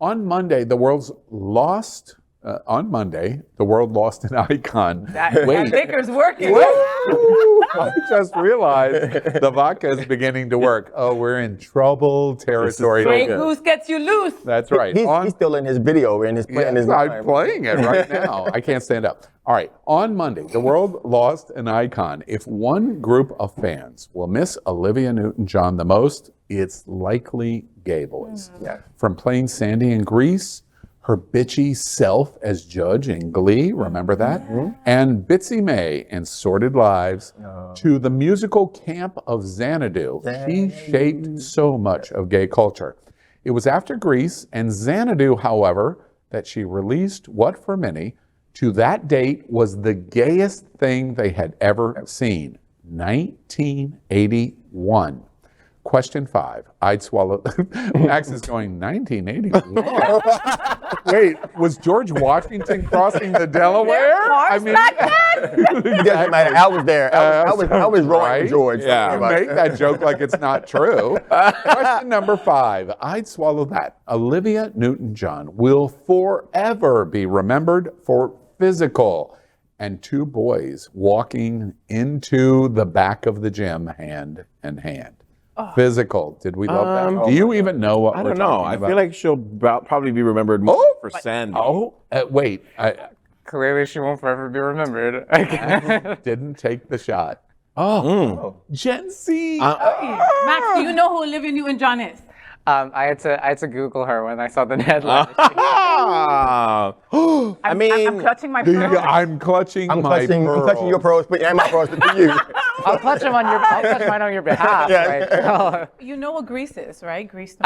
On Monday, the world lost an icon. That Vicker's working. I just realized the vodka is beginning to work. Oh, we're in trouble territory. Grey Goose gets you loose. That's right. He's still in his video and he's playing his I'm playing it right now. I can't stand up. All right. On Monday, the world lost an icon. If one group of fans will miss Olivia Newton John the most, it's likely gay boys. Yeah. From playing Sandy in Grease, her bitchy self as Judge in Glee, remember that? And Bitsy Mae in Sordid Lives, to the musical camp of Xanadu. She shaped so much of gay culture. It was after Grease and Xanadu, however, that she released what for many, to that date, was the gayest thing they had ever seen. 1981. Question 5. I'd swallow. Max is going 1981. Wait, was George Washington crossing the Delaware? I was there. I was rolling with George. Yeah, you make that joke like it's not true. Question number 5. I'd swallow that. Olivia Newton John will forever be remembered for physical and 2 boys walking into the back of the gym hand in hand. Physical. Did we love that? Do you even know what I we're don't know. talking I about? feel like she'll probably be remembered more for Sandy. Wait. Clearly, she won't forever be remembered. I didn't take the shot. Gen Z. Max, do you know who Olivia Newton John is? I had to Google her when I saw the headline. I'm clutching my pearls. I'm clutching I'm my clutching your pearls, and my pearls to you. I'll clutch mine on your behalf. Right? You know what Grease is, right? Grease.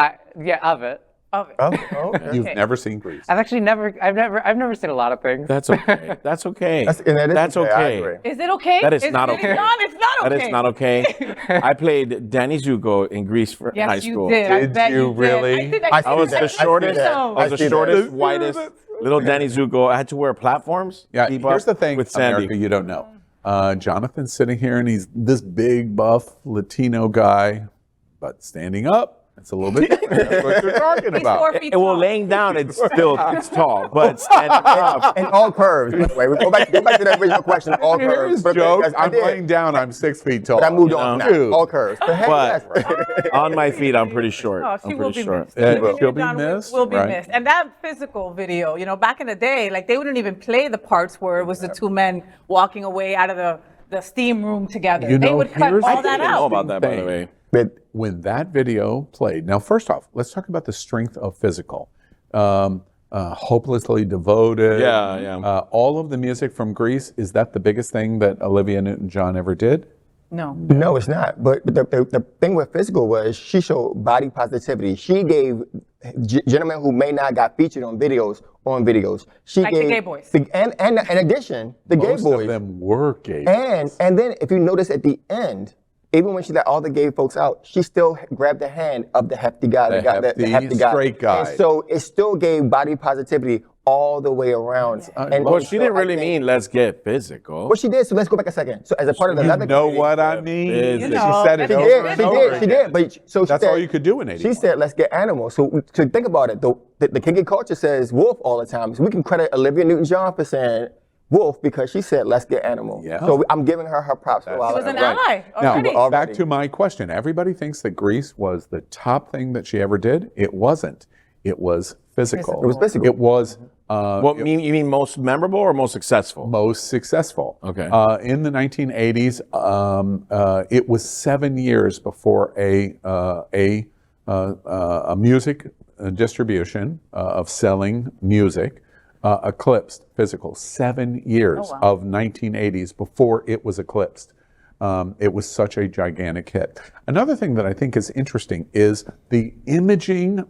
Yeah, of it. Okay. You've never seen Grease. I've never seen a lot of things. That's okay. That's okay. That's okay. I agree. Is it okay? That is not okay. It's not okay. That is not okay. I played Danny Zuko in Grease for high school. Did you really? I was the shortest, whitest little Danny Zuko. I had to wear platforms. Yeah, keep here's up the thing, with Sandy. America, you don't know. Jonathan's sitting here and he's this big, buff Latino guy, but standing up, it's a little bit different. That's what you're talking about. 4 feet Well, tall. laying down, it's tall, but standing up. And all curves. By the way, go back to that original question. All curves. Here's joke. I I'm did. laying down. I'm 6 feet tall. But I moved on from that. Dude. All curves. But on my feet, I'm pretty short. Oh, she I'm will pretty be short. missed. Yeah, Olivia she'll be Newton-John missed, Will be right? missed. And that physical video, back in the day, like they wouldn't even play the parts where it was the 2 men walking away out of the steam room together. They would cut here's all the that I didn't know out. about that, by the way. But when that video played, now first off, let's talk about the strength of physical. Hopelessly Devoted. Yeah. All of the music from Grease, is that the biggest thing that Olivia Newton John ever did? No. no, it's not. But the thing with physical was she showed body positivity. She gave gentlemen who may not got featured on videos. She Like gave the gay boys. and in addition, the gay Most boys. of them were gay. And then if you notice at the end, even when she let all the gay folks out, she still grabbed the hand of the hefty guy, the hefty guy, straight guy. And so it still gave body positivity all the way around. Well, she didn't really mean let's get physical. Well, she did. So let's go back a second. So as a part of the You 11 know what I mean? You She know, said it she over did, and She over did. She again. did. But so That's she said, all you could do in 81. She said, "Let's get animals." So to think about it, the kinky culture says wolf all the time. So we can credit Olivia Newton John for saying wolf because she said, "Let's get animal." Yeah. So I'm giving her props. She was an ally Now, already. back to my question. Everybody thinks that Grease was the top thing that she ever did. It wasn't. It was physical. It was physical. It was You mean most memorable or most successful? most successful. Okay. In the 1980s, it was 7 years before a music distribution of selling music eclipsed physical. 7 years of 1980s before it was eclipsed. It was such a gigantic hit. Another thing that I think is interesting is the imaging.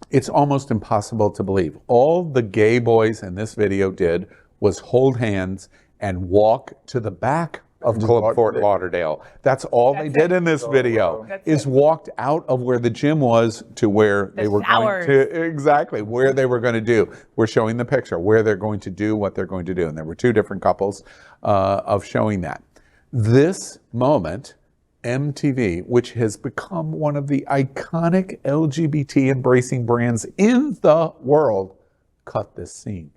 It's almost impossible to believe. All the gay boys in this video did was hold hands and walk to the back of Club Fort Lauderdale. That's all they did in this video, is walked out of where the gym was to where they were going to, exactly, where they were going to do. We're showing the picture, where they're going to do what they're going to do. And there were 2 different couples of showing that. This moment MTV, which has become one of the iconic LGBT embracing brands in the world, cut this scene.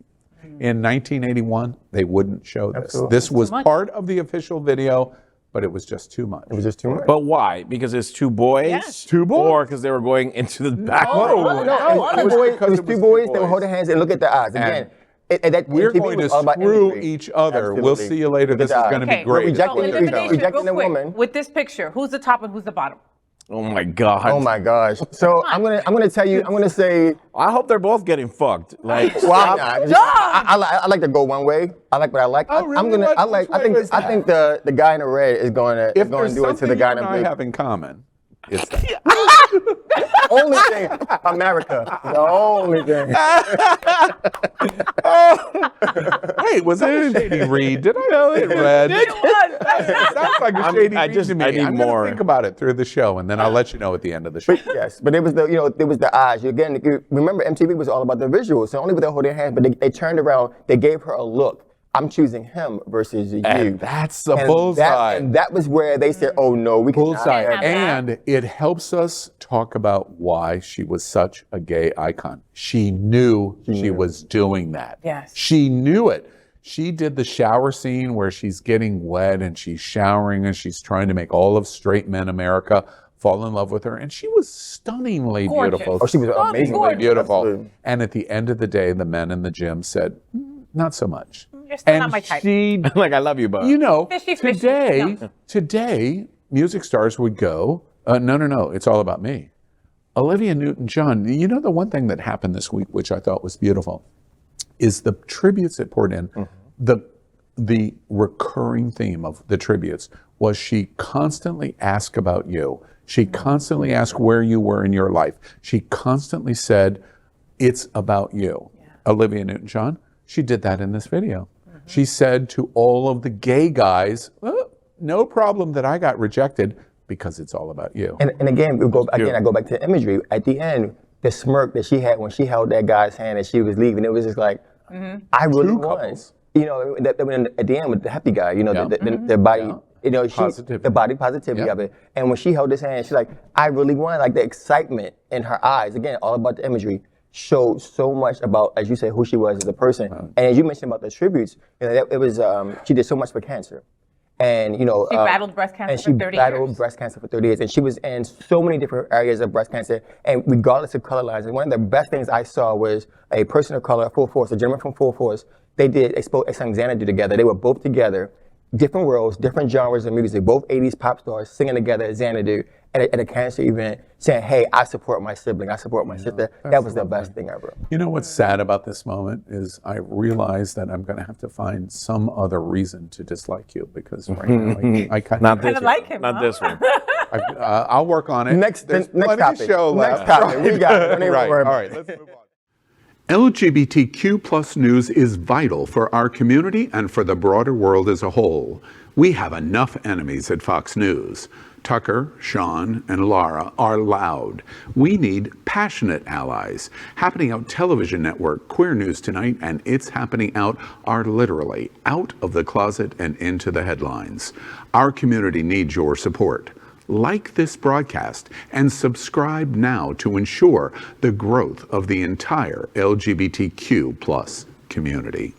In 1981, they wouldn't show this. Absolutely. This was part of the official video, but it was just too much. It was just too much. But why? Because it's two boys? Yes. Two boys? Or because they were going into the back? No, it was two boys. They would hold their hands and look at their eyes. Again, We're MTV going to was all about screw imagery. each other. We'll Absolutely. see you later. Look at This is the going to eyes. be great. Rejecting- So elimination, rejecting real a quick, woman. with this picture, who's the top and who's the bottom? Oh my God. Oh my gosh. So I'm gonna tell you. I'm gonna say. I hope they're both getting fucked. Like, Well, I like to go one way. I like what I like. Oh, really? I'm gonna. I like. Which I way is think. I think the guy in the red is going to If there's do it to something the guy you in and the I blue. have in common, it's that. Only thing, America. The only thing. Hey, was that a shady read? Did I know it red? It sounds like a shady read to me. I need I'm gonna more. think about it through the show, and then I'll let you know at the end of the show. Yes, but it was the it was the eyes. Again, remember MTV was all about the visuals. So only with their holding hands, but they turned around. They gave her a look. I'm choosing him versus you. And that's the And bullseye. and that was where they said, "Oh no, we cannot." Bullseye. have that. And it helps us talk about why she was such a gay icon. She knew she was doing that. Yes. She knew it. She did the shower scene where she's getting wet and she's showering and she's trying to make all of straight men America fall in love with her. And she was stunningly Gorgeous. beautiful. Oh, she was amazingly gorgeous. beautiful. Absolutely. And at the end of the day, the men in the gym said, not so much. You're still And not my type. she like, I love you, but. you know, Fishy, fishy. today, music stars would go, no, it's all about me. Olivia Newton John, you know, the one thing that happened this week, which I thought was beautiful, is the tributes that poured in. The recurring theme of the tributes was she constantly asked about you. She constantly asked where you were in your life. She constantly said, it's about you. Olivia Newton John, she did that in this video. She said to all of the gay guys, oh, no problem that I got rejected because it's all about you. And again, I go back to the imagery. At the end, the smirk that she had when she held that guy's hand and she was leaving, it was just like, I really Two won. couples. You know, at the end with the happy guy, you know, Yeah. the body, you know, Positivity. the body positivity Yeah. of it. And when she held his hand, she's like, I really won. Like the excitement in her eyes, again, all about the imagery, showed so much about, as you said, who she was as a person. And as you mentioned about the tributes, you know, it was she did so much for cancer. And you know, She battled breast cancer for 30 And she battled years. breast cancer for 30 years, and she was in so many different areas of breast cancer, and regardless of color lines. And one of the best things I saw was a person of color, Full Force, a gentleman from Full Force. They did Grease and Xanadu together. They were both together, different worlds, different genres of music, both 80s pop stars singing together at Xanadu at a cancer event, saying, "Hey, I support my sibling, I support my sister." That was the best thing ever. You know what's sad about this moment is I realize that I'm going to have to find some other reason to dislike you because right now I kind Not of this Kinda one. like him, Not huh? this one. I'll work on it. There's next plenty topic. of show Next left. topic. We got it. Don't even Right. worry All about right. Let's move on. LGBTQ plus news is vital for our community and for the broader world as a whole. We have enough enemies at Fox News. Tucker, Sean, and Laura are loud. We need passionate allies. Happening Out Television Network, Queer News Tonight, and It's Happening Out are literally out of the closet and into the headlines. Our community needs your support. Like this broadcast and subscribe now to ensure the growth of the entire LGBTQ plus community.